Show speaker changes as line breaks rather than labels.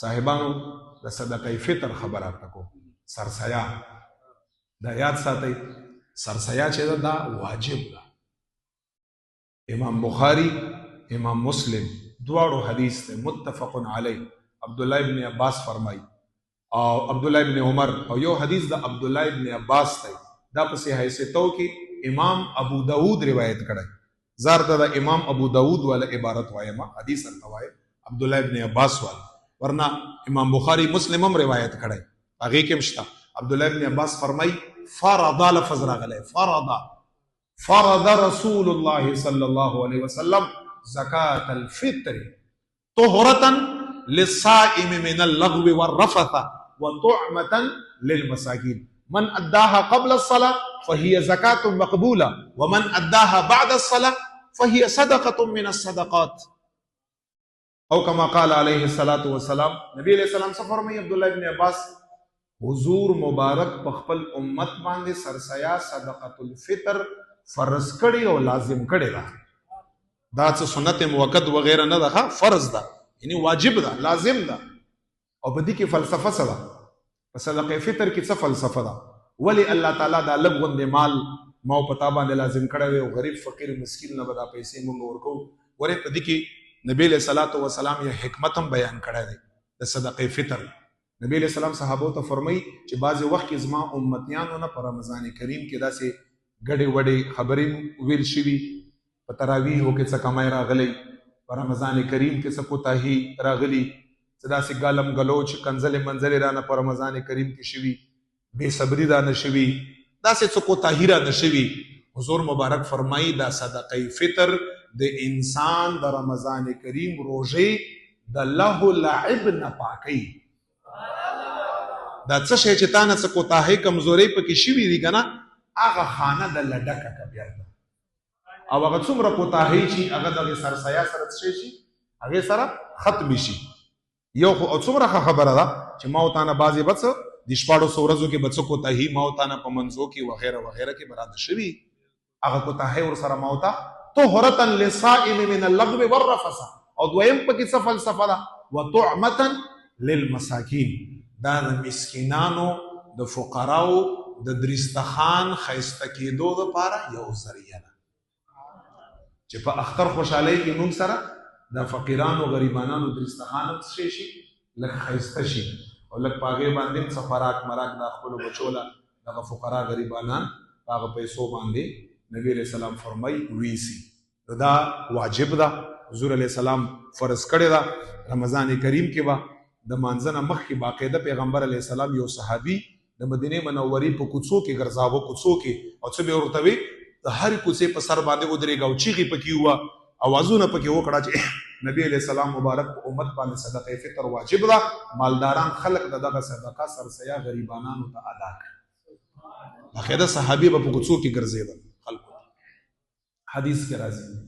صاحبانو د صدقه فطر خبره تکو سرسیا دا یاد ساتئ سرسیا چې دا واجب ده امام بخاری امام مسلم دواړو حدیث ته متفق علی عبدالله ابن عباس فرمای او عبدالله ابن عمر او یو حدیث د عبدالله ابن عباس ته دا په حیثیتو کې امام ابو داود روایت کړی زار د امام ابو داود والا عبارت وایما حدیث التوای عبدالله ابن عباس والا ورنہ امام بخاری مسلم هم روایت کړی هغه کې مشتا عبدالله ابن عباس فرمای فرض لفظ راغلی فرض رسول الله صلی الله علیه وسلم زکات الفطر طهرة للصائم من اللغو والرفث وطعمة للمساكين من اداها قبل الصلاة فهي زكاة مقبولة ومن اداها بعد الصلاة فهي صدقة من الصدقات او كما قال عليه الصلاة والسلام نبی علیہ السلام سے فرمائی عبداللہ ابن عباس حضور مبارک پخپل امت باندې سرسیا صدقۃ الفطر فرض کړي او لازم کړي دا څه سنت موقت وغیرہ نه ده فرض ده یعنی واجب ده لازم ده او په دې کې فلسفه څه ده په صدقه فطر کې څه فلسفه ده ولی الله تعالی دا لږ غوندې مال ما په تا باندې لازم کړی او غریب فقیر مسکین نه به دا پیسې موږ ورکو ورې په دې کې نبی علیہ الصلوۃ والسلام یې حکمت هم بیان کړی دی د صدقه فطر نبی علیہ السلام صحابو ته فرمایي چې بعضې وخت کې زما امتیانو نه په رمضان کریم کې داسې ګډې وډې خبرې ویل شوي په تراویحو کې څه کمای راغلی په رمضان کریم کې څه کوتاهي راغلي څه داسې ګالم ګلوچ کنځلې منځلې رانه په رمضان کریم کې شوي بې صبري رانه شوي داسې څه کوتاهي رانه شوي حضور مبارک فرمایي دا صدقه فطر د انسان د رمضان کریم روژې د له لعب نه پاکي دا څه شی چې تا نه څه کوتاهۍ کمزورۍ پکې شوي دي که نه هغه خانه د لډکه که بیرته او هغه څومره کوتاهۍ چې هغه دغې سرسیا سره څه شي هغې سره ختمې شي یو خو او څومره ښه خبره ده چې ما و تا نه بعضې به څه د شپاړسو ورځو کې به څه کوتاهي ما و تا نه په منځو کې وغیره وغیره کې به راته شوي هغه کوتاهۍ ورسره ما و تا طهرة للصائم من اللغو والرفث او دویم پکې څه فلسفه ده وطعمة للمساکین دا د مسکینانو د فقراو د درستخان ښایسته کېدو دپاره یو ذریعه ده چې په اختر خوشحالۍ کې موږ سره د فقیرانو غریبانانو درستخان هم څه شي لږ ښایسته شي او لږ په هغې باندې هم څه خوراک مراک دا خپلو بچو له دغه فقرا غریبانان په هغه پیسو باندې نبی علیہ السلام فرمای ویسی دا واجب ده حضور علیہ السلام فرض کړی ده رمضان کریم کې به د مانځنه مخکې باقاعده پیغمبر علیہ السلام یو صحابي د مدینې منورې په کوڅو کې ګرځاوه کوڅو کې او څه به ورته وي د هرې کوڅې په سر باندې ودرېږه او چیغې پکې وه اوازونه پکې وکړه چې نبی علیہ السلام مبارک په امت باندې صدقه فطر واجب ده مالداران خلق د دغه صدقه سرسیا غریبانانو ته ادا کړي باقاعده صحابي به په کوڅو کې ګرځېدل خلکو حدیث کې راځي